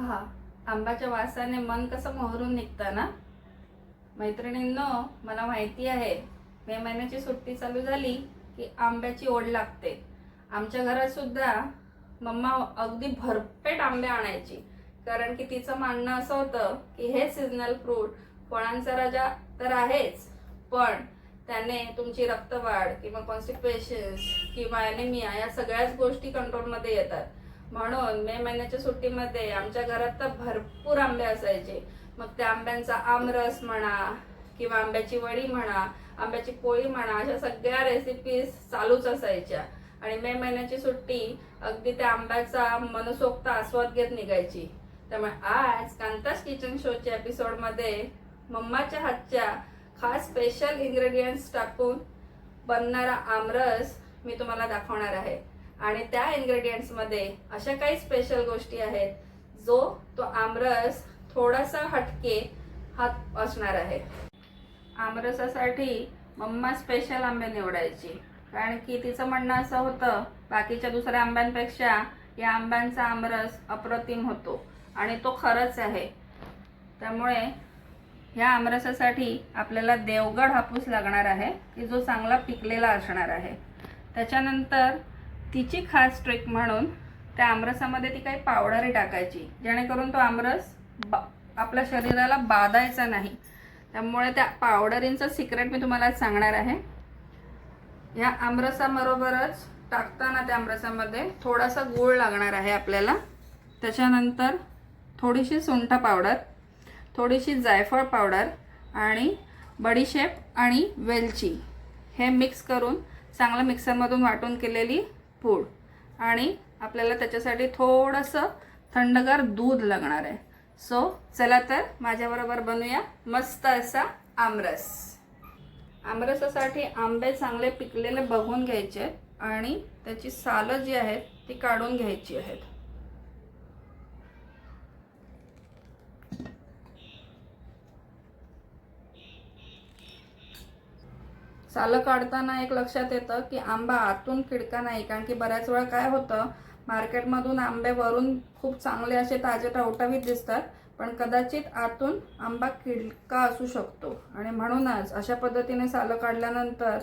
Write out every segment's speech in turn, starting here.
आहा, आंब्याच्या वासाने मन कसं मोहरून निघतं ना. मैत्रिणींनो, मला माहिती आहे मे महिन्याची सुट्टी चालू झाली की आंब्याची ओढ लागते. आमच्या घरात सुद्धा मम्मा अगदी भरपेट आंबे आणायची, कारण की तिचं म्हणणं असं होतं की हे सीजनल फ्रूट फळांचा राजा तर आहेच, पण त्याने तुमची रक्तवाढ किंवा कॉन्स्टिपेशन्स किंवा ॲनिमिया या सगळ्याच गोष्टी कंट्रोलमध्ये येतात. म्हणून मे महिन्याच्या सुट्टीमध्ये आमच्या घरात तर भरपूर आंबे असायचे. मग त्या आंब्यांचा आमरस म्हणा किंवा आंब्याची वडी म्हणा, आंब्याची पोळी म्हणा, अशा सगळ्या रेसिपीज चालूच असायच्या. आणि मे महिन्याची सुट्टी अगदी त्या आंब्याचा मनसोक्त आस्वाद घेत निघायची. त्यामुळे आज कांतास किचन शोच्या एपिसोडमध्ये मम्माच्या हातच्या खास स्पेशल इन्ग्रेडियंट्स टाकून बनणारा आमरस मी तुम्हाला दाखवणार आहे. आणि त्या इन्ग्रेडियंट्समध्ये अशा काही स्पेशल गोष्टी आहेत जो तो आमरस थोडासा हटके हात असणार आहे. आमरसासाठी मम्मा स्पेशल आंबे निवडायची, कारण की तिचं म्हणणं असं होतं बाकीच्या दुसऱ्या आंब्यांपेक्षा या आंब्यांचा आमरस अप्रतिम होतो, आणि तो खरंच आहे. त्यामुळे ह्या आमरसासाठी आपल्याला देवगड हापूस लागणार आहे की जो चांगला पिकलेला असणार आहे. त्याच्यानंतर तिची खास ट्रिक म्हणून त्या आमरसामध्ये ती काही पावडरही टाकायची, जेणेकरून तो आमरस आपल्या शरीराला बाधायचा नाही. त्यामुळे त्या पावडरींचं सिक्रेट मी तुम्हाला सांगणार आहे. या आमरसाबरोबरच टाकताना त्या आमरसामध्ये थोडासा गूळ लागणार आहे आपल्याला. त्याच्यानंतर थोडीशी सुंठ पावडर, थोडीशी जायफळ पावडर आणि बडीशेप आणि वेलची हे मिक्स करून चांगलं मिक्सरमधून वाटून केलेली पूड, आणि आपल्याला त्याच्यासाठी थोडंसं थंडगार दूध लागणार आहे. सो चला तर माझ्याबरोबर बनवूया मस्त असा आमरस. आमरसासाठी आंबे चांगले पिकलेले बघून घ्यायचे आणि त्याची सालं जी आहेत ती काढून घ्यायची आहेत. सालं काढताना एक लक्षात येतं की आंबा आतून किडका नाही, कारण की बऱ्याच वेळा काय होतं, मार्केटमधून आंबे वरून खूप चांगले असे ताजे टवटवीत दिसतात, पण कदाचित आतून आंबा किडका असू शकतो. आणि म्हणूनच अशा पद्धतीने सालं काढल्यानंतर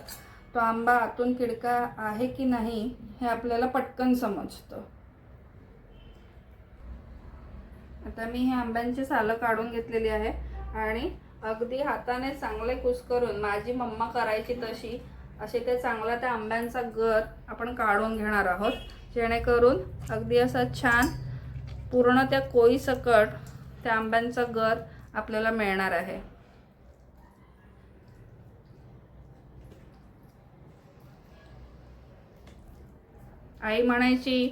तो आंबा आतून किडका आहे की नाही हे आपल्याला पटकन समजतं. आता मी हे आंब्यांची सालं काढून घेतलेली आहे आणि अगदी हाताने चांगले कुस्करून माझी मम्मा करायची तशी असे ते चांगला त्या आंब्यांचा गर आपण काढून घेणार आहोत, जेणेकरून अगदी असा छान पूर्ण त्या कोळीसकट त्या आंब्यांचा गर आपल्याला मिळणार आहे. आई म्हणायची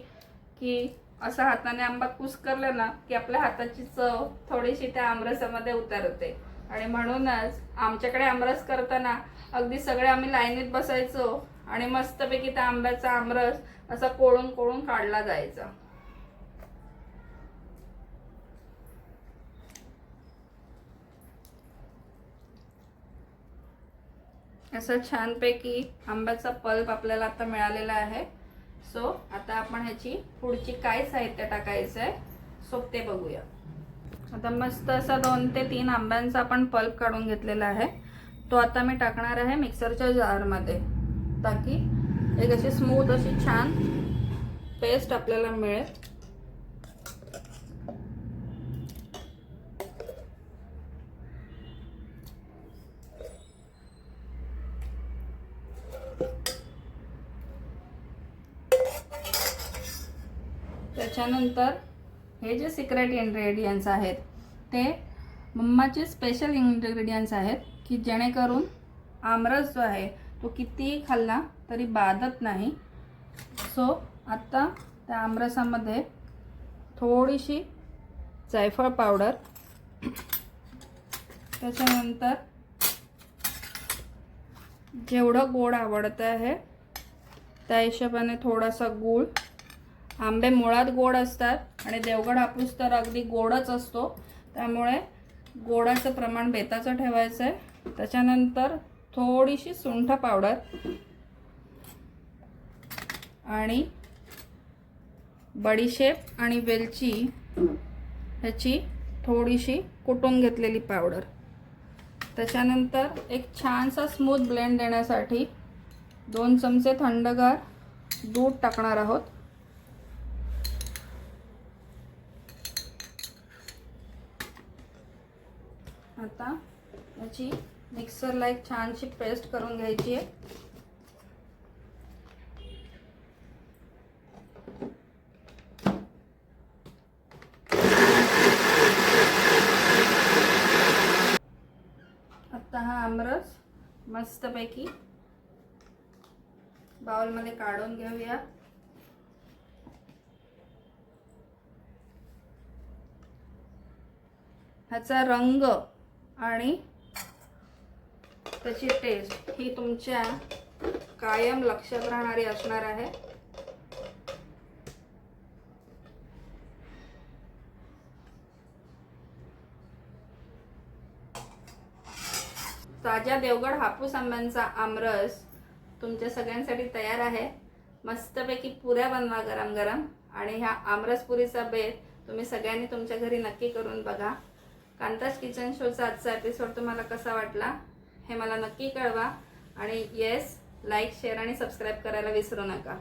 की असं हाताने आंबा कुस्करला ना की आपल्या हाताची चव थोडीशी त्या आमरसामध्ये उतरते. आणि म्हणूनच आमच्याकडे आमरस करताना अगदी सगळे आम्ही लाईनीत बसायचो आणि मस्तपैकी त्या आंब्याचा आमरस असा कोळून कोळून काढला जायचा. असं छानपैकी आंब्याचा पल्प आपल्याला आता मिळालेला आहे. सो आता आपण ह्याची पुढची काय साहित्य टाकायचं आहे सो ते बघूया. आता मस्त असा 2 ते 3 आंब्यांचा आपण पल्प काढून घेतलेला आहे. तो आता मी टाकणार आहे मिक्सरच्या जारमध्ये, ताकी एक अशी स्मूथ अशी छान पेस्ट आपल्याला मिळेल. त्याच्यानंतर हे जे सिक्रेट इन्ग्रेडियंट्स आहेत ते मम्माचे स्पेशल इन्ग्रेडियंट्स आहेत की जेणेकरून आमरस जो आहे तो कितीही खाल्ला तरी बाधत नाही. सो आता त्या आमरसामध्ये थोडीशी जायफळ पावडर, त्याच्यानंतर जेवढं गोड आवडतं आहे त्या हिशोबाने थोडासा गूळ. आंबे मुळात गोड असतात आणि देवगड हापूस तर अगदी गोडच असतो, त्यामुळे गोडाचं प्रमाण बेताचं ठेवायचं आहे. त्याच्यानंतर थोडीशी सुंठ पावडर आणि बडीशेप आणि वेलची ह्याची थोडीशी कुटून घेतलेली पावडर. त्याच्यानंतर एक छानसा स्मूथ ब्लेंड देण्यासाठी 2 चमचे थंडगार दूध टाकणार आहोत. आता याची मिक्सरला एक छानशी पेस्ट करून घ्यायची आहे. आता हा आमरस मस्तपैकी बाउलमध्ये काढून घेऊया. ह्याचा रंग आणि त्याची टेस्ट ही तुमच्या कायम लक्षात राहणारी असणार आहे. ताज्या देवगड हापूस आंब्यांचा आमरस तुमच्या सगळ्यांसाठी तयार आहे. मस्तपैकी पुऱ्या बनवा गरम गरम आणि ह्या आमरस पुरीचा बेत तुम्ही सगळ्यांनी तुमच्या घरी नक्की करून बघा. कांताज किचन शोचा आजचा एपिसोड तुम्हाला कसा वाटला हे मला नक्की कळवा आणि येस, लाईक, शेअर आणि सबस्क्राईब करायला विसरू नका.